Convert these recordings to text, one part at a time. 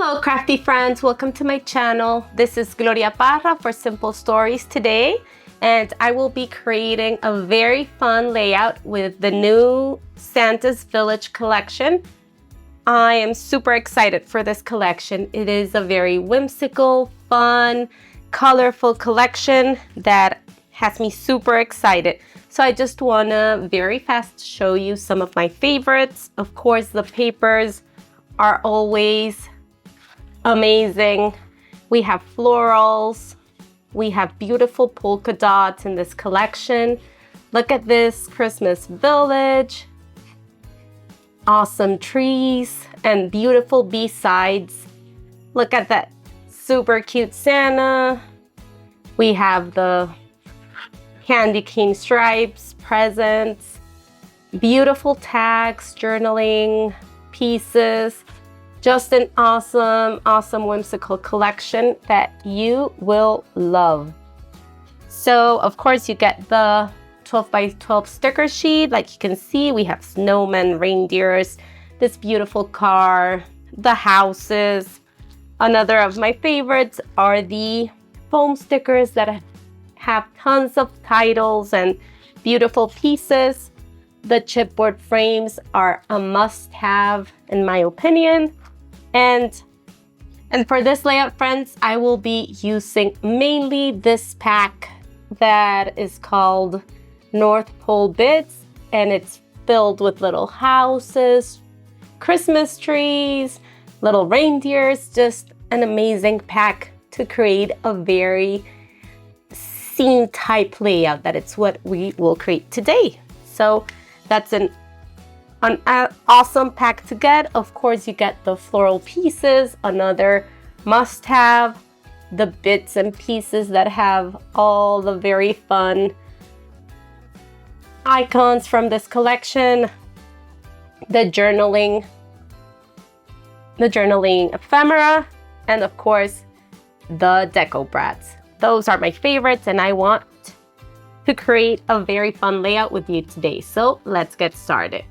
Hello crafty friends, welcome to my channel. This is Gloria Parra for Simple Stories today, and I will be creating a very fun layout with the new Santa's Village collection. I am super excited for this collection. It is a very whimsical, fun, colorful collection that has me super excited. So I just want to very fast show you some of my favorites. Of course, the papers are always amazing. We have florals, we have beautiful polka dots in this collection. Look at this Christmas village, awesome trees and beautiful B-sides. Look at that super cute Santa. We have the candy cane stripes, presents, beautiful tags, journaling pieces. Just an awesome whimsical collection that you will love. So of course you get the 12 by 12 sticker sheet. Like you can see, we have snowmen, reindeers, this beautiful car, the houses. Another of my favorites are the foam stickers that have tons of titles and beautiful pieces. The chipboard frames are a must-have in my opinion. And for this layout, friends, I will be using mainly this pack that is called North Pole Bits, and it's filled with little houses, Christmas trees, little reindeers, just an amazing pack to create a very scene type layout. That it's what we will create today. So that's an awesome pack to get. Of course, you get the floral pieces, another must-have, the bits and pieces that have all the very fun icons from this collection, the journaling ephemera, and of course, the deco brats. Those are my favorites, and I want to create a very fun layout with you today. So let's get started.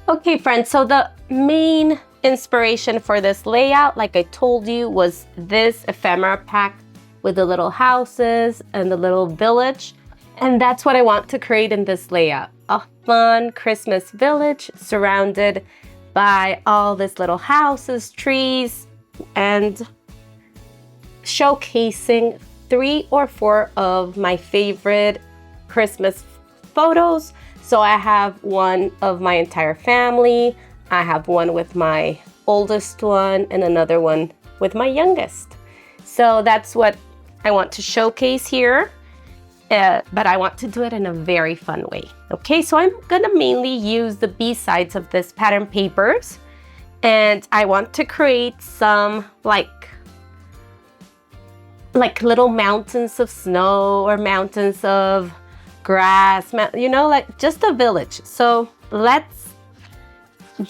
Okay friends, so the main inspiration for this layout, like I told you, was this ephemera pack with the little houses and the little village. And that's what I want to create in this layout. A fun Christmas village surrounded by all these little houses, trees, and showcasing 3 or 4 of my favorite Christmas photos. So I have one of my entire family, I have one with my oldest one, and another one with my youngest. So that's what I want to showcase here, but I want to do it in a very fun way. Okay, so I'm gonna mainly use the B-sides of this pattern papers, and I want to create some like little mountains of snow or mountains of grass, you know, like just a village. So let's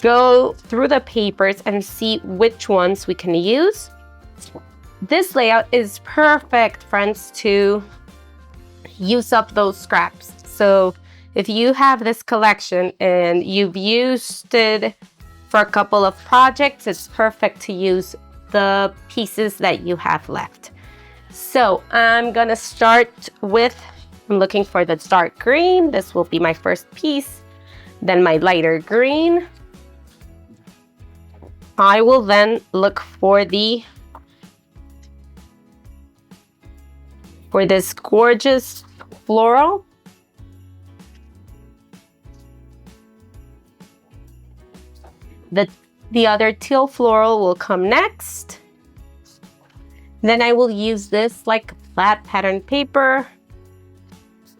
go through the papers and see which ones we can use. This layout is perfect, friends, to use up those scraps. So if you have this collection and you've used it for a couple of projects, it's perfect to use the pieces that you have left. So I'm gonna start with, I'm looking for the dark green. This will be my first piece. Then my lighter green. I will then look for this gorgeous floral. The other teal floral will come next. Then I will use this like flat pattern paper.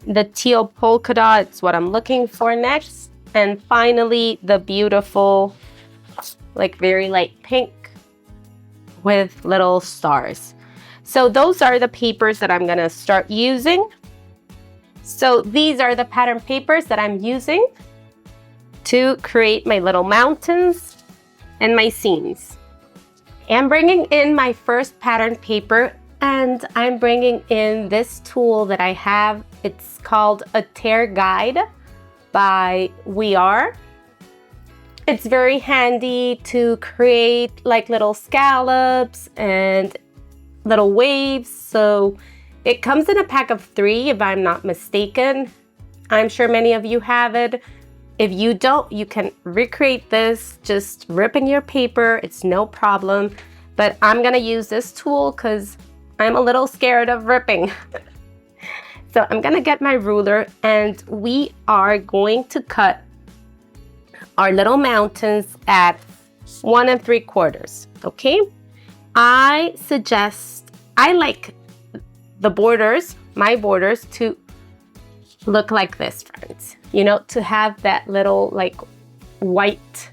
The teal polka dot is what I'm looking for next. And finally, the beautiful, like very light pink with little stars. So those are the papers that I'm gonna start using. So these are the pattern papers that I'm using to create my little mountains and my scenes. I'm bringing in my first pattern paper, and I'm bringing in this tool that I have. It's called a tear guide by We Are. It's very handy to create like little scallops and little waves. So it comes in a pack of 3 if I'm not mistaken. I'm sure many of you have it. If you don't, you can recreate this, just ripping your paper, it's no problem. But I'm gonna use this tool because I'm a little scared of ripping. So I'm gonna get my ruler and we are going to cut our little mountains at 1 3/4, okay? I like the borders, my borders, to look like this, friends. You know, to have that little like white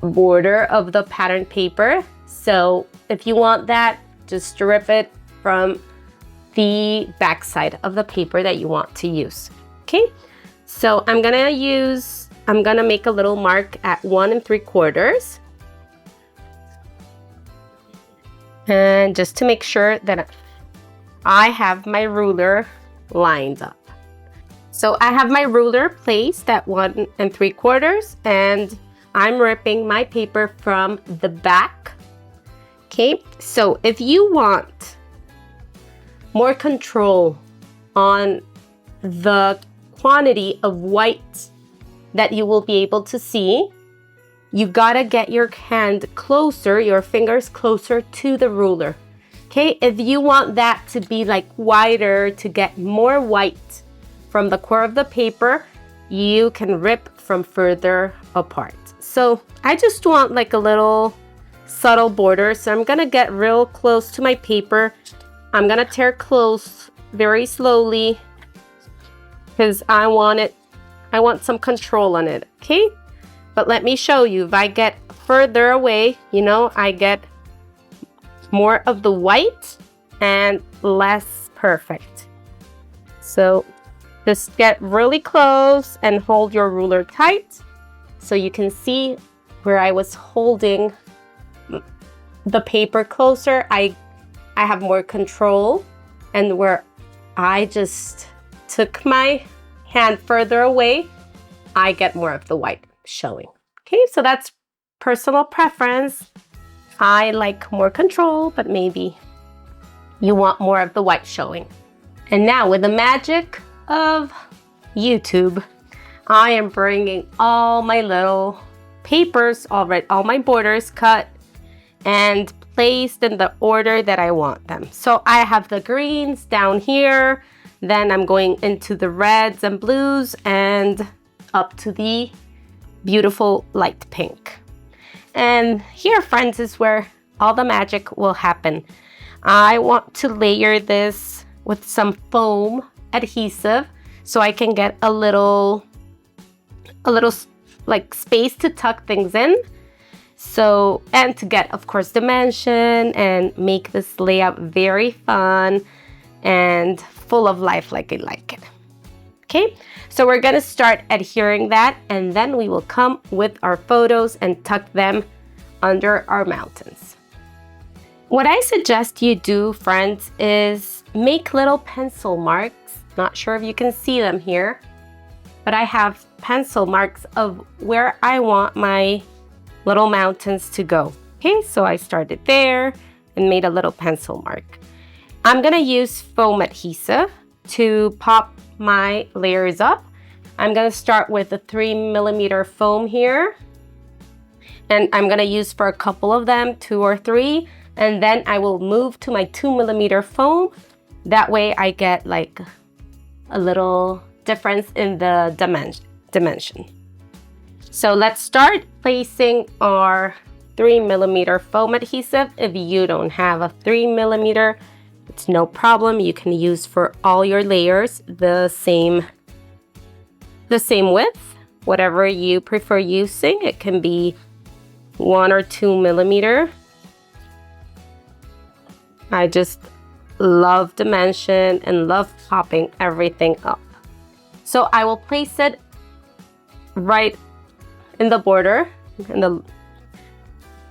border of the pattern paper. So if you want that, just strip it from the back side of the paper that you want to use, okay? So I'm gonna make a little mark at 1 3/4. And just to make sure that I have my ruler lined up. So I have my ruler placed at 1 3/4 and I'm ripping my paper from the back. Okay, so if you want more control on the quantity of white that you will be able to see, you gotta get your hand closer, your fingers closer to the ruler. Okay, if you want that to be like wider, to get more white from the core of the paper, you can rip from further apart. So I just want like a little subtle border. So I'm gonna get real close to my paper. I'm gonna tear close very slowly because I want some control on it, okay? But let me show you, if I get further away, you know, I get more of the white and less perfect. So just get really close and hold your ruler tight so you can see where I was holding the paper closer. I have more control, and where I just took my hand further away, I get more of the white showing. Okay, so that's personal preference. I like more control, but maybe you want more of the white showing. And now with the magic of YouTube, I am bringing all my little papers already, all my borders cut and placed in the order that I want them. So I have the greens down here, then I'm going into the reds and blues and up to the beautiful light pink. And here, friends, is where all the magic will happen. I want to layer this with some foam adhesive so I can get a little like space to tuck things in. So, and to get, of course, dimension and make this layout very fun and full of life like I like it. Okay, so we're gonna start adhering that, and then we will come with our photos and tuck them under our mountains. What I suggest you do, friends, is make little pencil marks. Not sure if you can see them here, but I have pencil marks of where I want my little mountains to go. Okay, so I started there and made a little pencil mark. I'm gonna use foam adhesive to pop my layers up. I'm gonna start with a 3mm foam here, and I'm gonna use for a couple of them, 2 or 3, and then I will move to my 2mm foam. That way I get like a little difference in the dimension. So let's start placing our 3mm foam adhesive. If you don't have a 3mm, it's no problem. You can use for all your layers the same width, whatever you prefer using. It can be 1 or 2mm. I just love dimension and love popping everything up. So I will place it right in the border, in the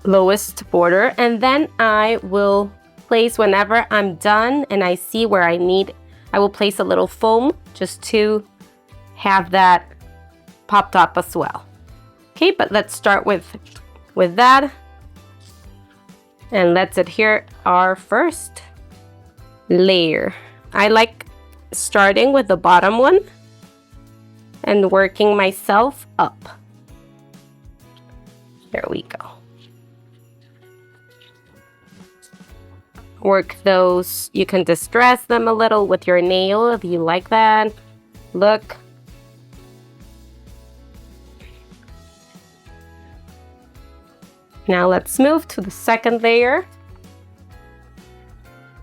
lowest border, and then I will place, whenever I'm done and I see where I will place a little foam just to have that popped up as well. Okay, but let's start with that. And let's adhere our first layer. I like starting with the bottom one and working myself up. There we go. Work those. You can distress them a little with your nail if you like that. Look. Now let's move to the second layer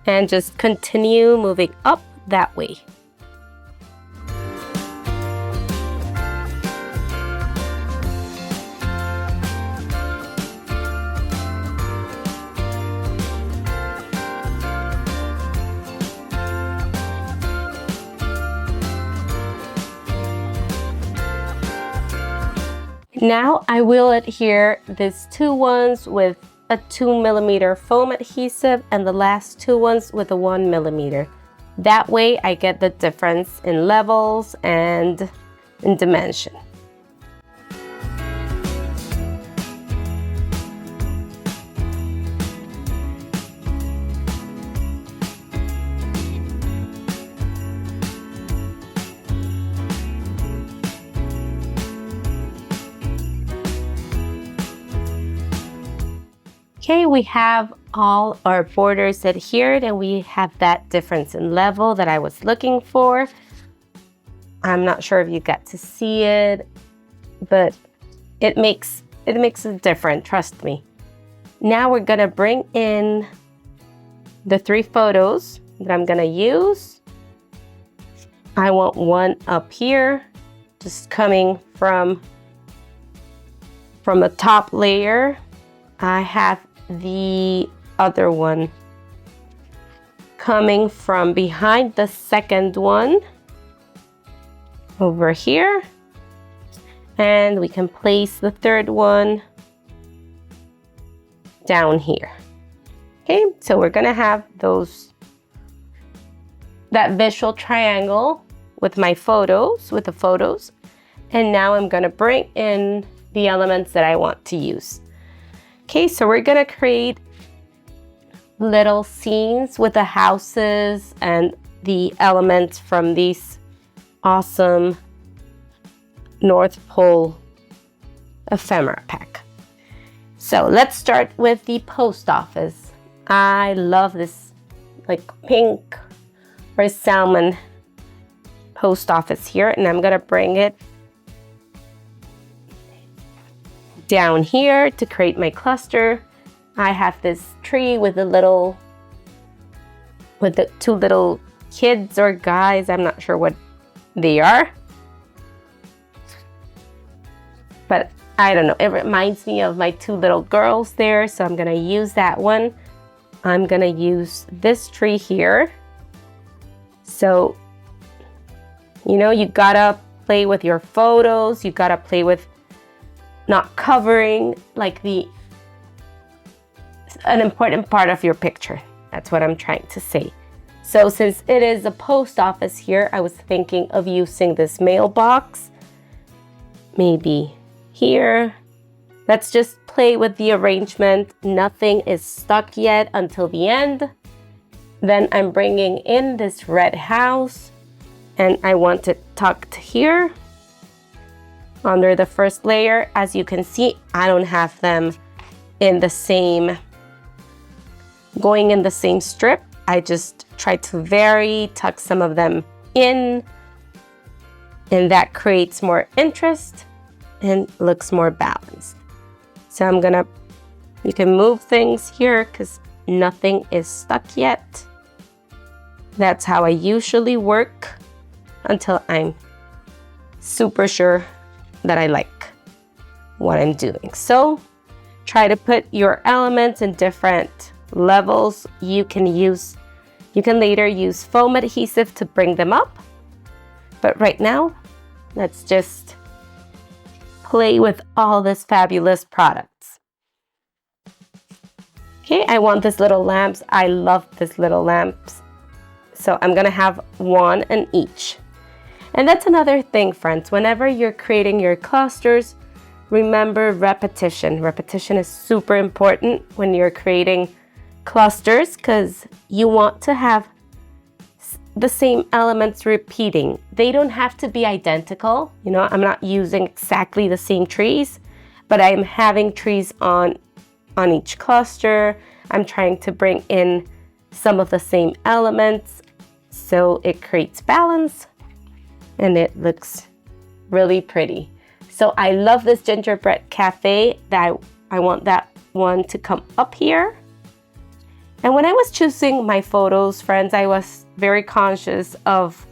and just continue moving up that way. Now I will adhere these two ones with a 2mm foam adhesive and the last two ones with a 1mm. That way I get the difference in levels and in dimension. Okay, we have all our borders adhered and we have that difference in level that I was looking for. I'm not sure if you got to see it, but it makes it different, trust me. Now we're gonna bring in the 3 photos that I'm gonna use. I want one up here, just coming from the top layer. I have the other one coming from behind the second one over here, and we can place the third one down here. Okay, so we're gonna have that visual triangle with my photos, with the photos, and now I'm gonna bring in the elements that I want to use. Okay, so we're gonna create little scenes with the houses and the elements from these awesome North Pole ephemera pack. So let's start with the post office. I love this like pink or salmon post office here, and I'm gonna bring it down here to create my cluster. I have this tree with the 2 little kids or guys. I'm not sure what they are, but I don't know. It reminds me of my 2 little girls there, so I'm gonna use that one. I'm gonna use this tree here. So, you know, you gotta play with your photos. You gotta play with not covering like an important part of your picture. That's what I'm trying to say. So since it is a post office here, I was thinking of using this mailbox, maybe here. Let's just play with the arrangement. Nothing is stuck yet until the end. Then I'm bringing in this red house and I want it tucked here under the first layer. As you can see, I don't have them going in the same strip. I just try to tuck some of them in, and that creates more interest and looks more balanced. So you can move things here because nothing is stuck yet. That's how I usually work until I'm super sure that I like what I'm doing. So try to put your elements in different levels. You can later use foam adhesive to bring them up. But right now, let's just play with all this fabulous products. Okay, I want these little lamps. I love these little lamps. So I'm gonna have one in each. And that's another thing, friends. Whenever you're creating your clusters, remember repetition. Repetition is super important when you're creating clusters because you want to have the same elements repeating. They don't have to be identical. You know, I'm not using exactly the same trees, but I'm having trees on each cluster. I'm trying to bring in some of the same elements so it creates balance and it looks really pretty. So I love this gingerbread cafe that I want that one to come up here. And when I was choosing my photos, friends, I was very conscious of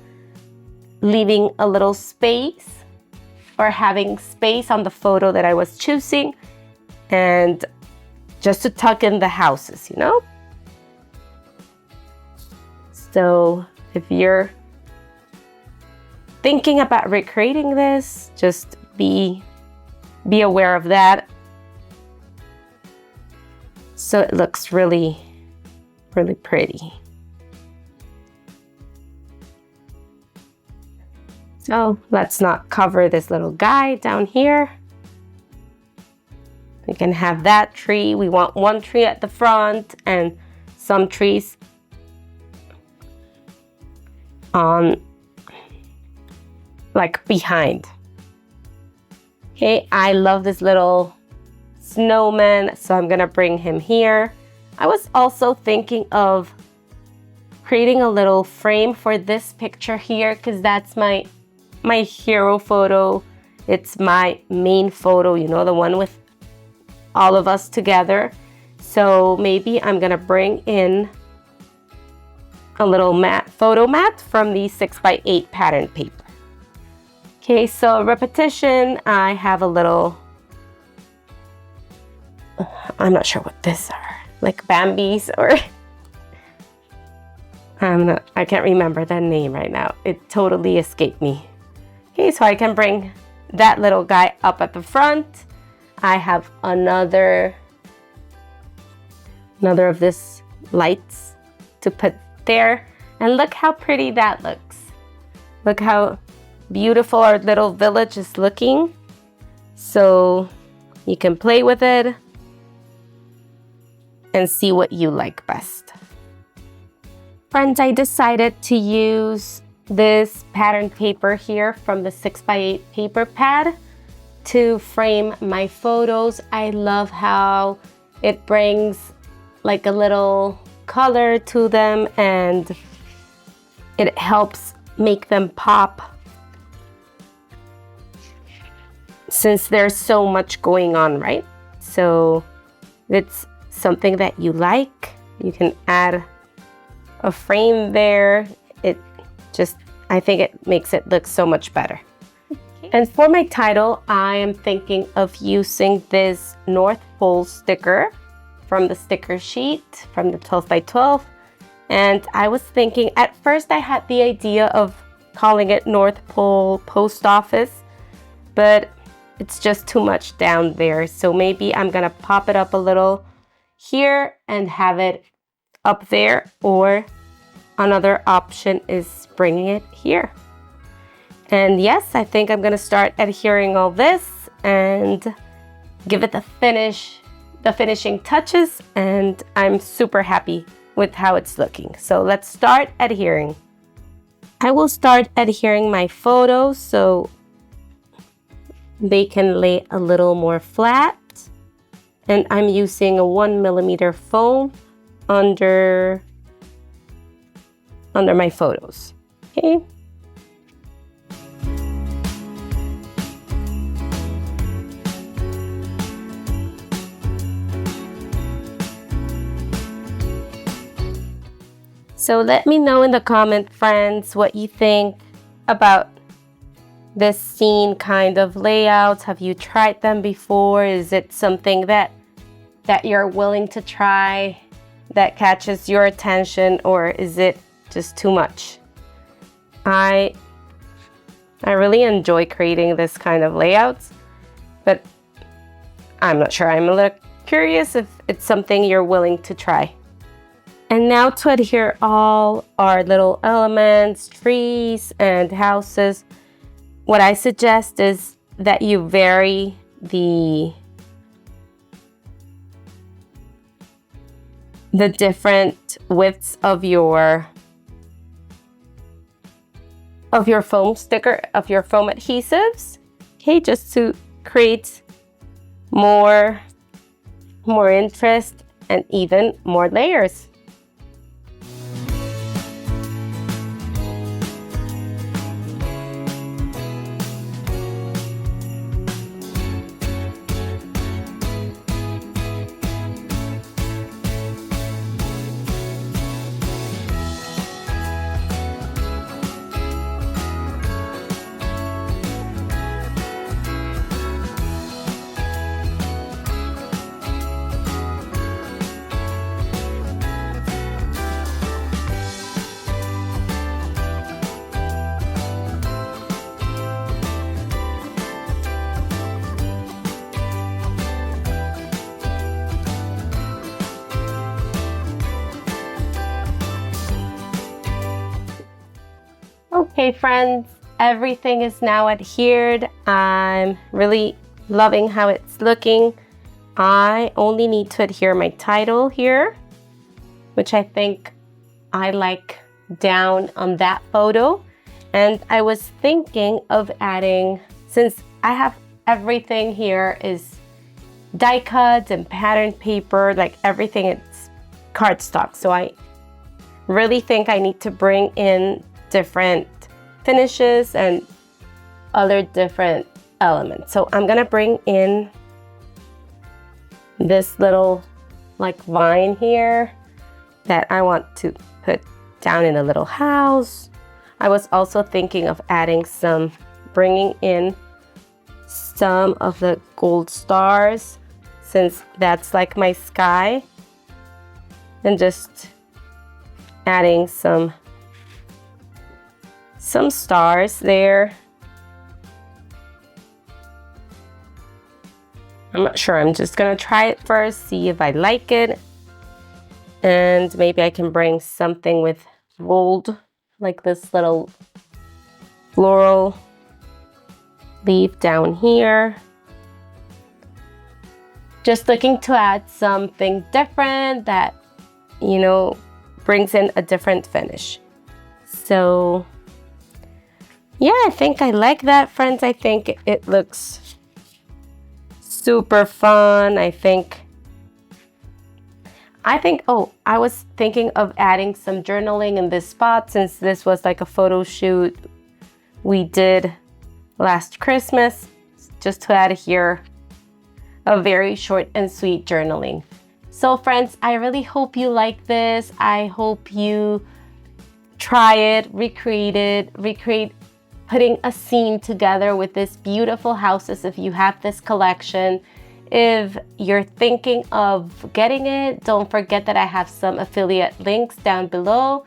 leaving a little space or having space on the photo that I was choosing, and just to tuck in the houses, you know? So if you're thinking about recreating this, just be aware of that. So it looks really pretty. So let's not cover this little guy down here. We can have that tree. We want one tree at the front and some trees on like behind. Okay, I love this little snowman, so I'm gonna bring him here. I was also thinking of creating a little frame for this picture here because that's my hero photo. It's my main photo, you know, the one with all of us together. So maybe I'm gonna bring in a little photo mat from the 6x8 pattern paper. Okay, so repetition, I have a little, I'm not sure what these are, like Bambi's or I can't remember the name right now. It totally escaped me. Okay, so I can bring that little guy up at the front. I have another of this lights to put there. And look how pretty that looks. Look how beautiful our little village is looking. So you can play with it and see what you like best. Friends, I decided to use this pattern paper here from the 6x8 paper pad to frame my photos. I love how it brings like a little color to them and it helps make them pop since there's so much going on, right? So if it's something that you like, you can add a frame there. I think it makes it look so much better. Okay. And for my title, I am thinking of using this North Pole sticker from the sticker sheet from the 12x12. And I was thinking, at first I had the idea of calling it North Pole Post Office, but it's just too much down there. So maybe I'm gonna pop it up a little here and have it up there, or another option is bringing it here. And yes, I think I'm gonna start adhering all this and give it the finishing touches, and I'm super happy with how it's looking. So let's start adhering. I will start adhering my photos so they can lay a little more flat. And I'm using a 1mm foam under my photos, okay? So let me know in the comment, friends, what you think about this scene kind of layouts. Have you tried them before? Is it something that you're willing to try that catches your attention, or is it just too much? I really enjoy creating this kind of layouts, but I'm not sure. I'm a little curious if it's something you're willing to try. And now to adhere all our little elements, trees and houses, what I suggest is that you vary the different widths of your foam sticker, of your foam adhesives. Okay, just to create more interest and even more layers. Okay friends, everything is now adhered. I'm really loving how it's looking. I only need to adhere my title here, which I think I like down on that photo. And I was thinking of adding, since I have everything here is die cuts and pattern paper, like everything it's cardstock. So I really think I need to bring in different finishes and other different elements. So I'm gonna bring in this little like vine here that I want to put down in a little house. I was also thinking of adding bringing in some of the gold stars, since that's like my sky, and just adding some stars there. I'm not sure. I'm just gonna try it first, see if I like it. And maybe I can bring something with gold, like this little floral leaf down here. Just looking to add something different that, you know, brings in a different finish. So yeah, I think I like that, friends. I think it looks super fun. I think, oh, I was thinking of adding some journaling in this spot, since this was like a photo shoot we did last Christmas, just to add here a very short and sweet journaling. So friends, I really hope you like this. I hope you try it, recreate putting a scene together with this beautiful houses if you have this collection. If you're thinking of getting it, don't forget that I have some affiliate links down below.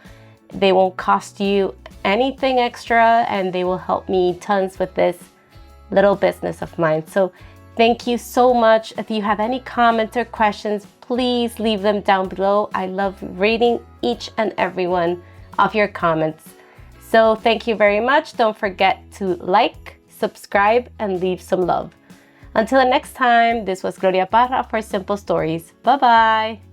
They won't cost you anything extra, and they will help me tons with this little business of mine. So thank you so much. If you have any comments or questions, please leave them down below. I love reading each and every one of your comments. So thank you very much. Don't forget to like, subscribe, and leave some love. Until the next time, this was Gloria Parra for Simple Stories. Bye-bye.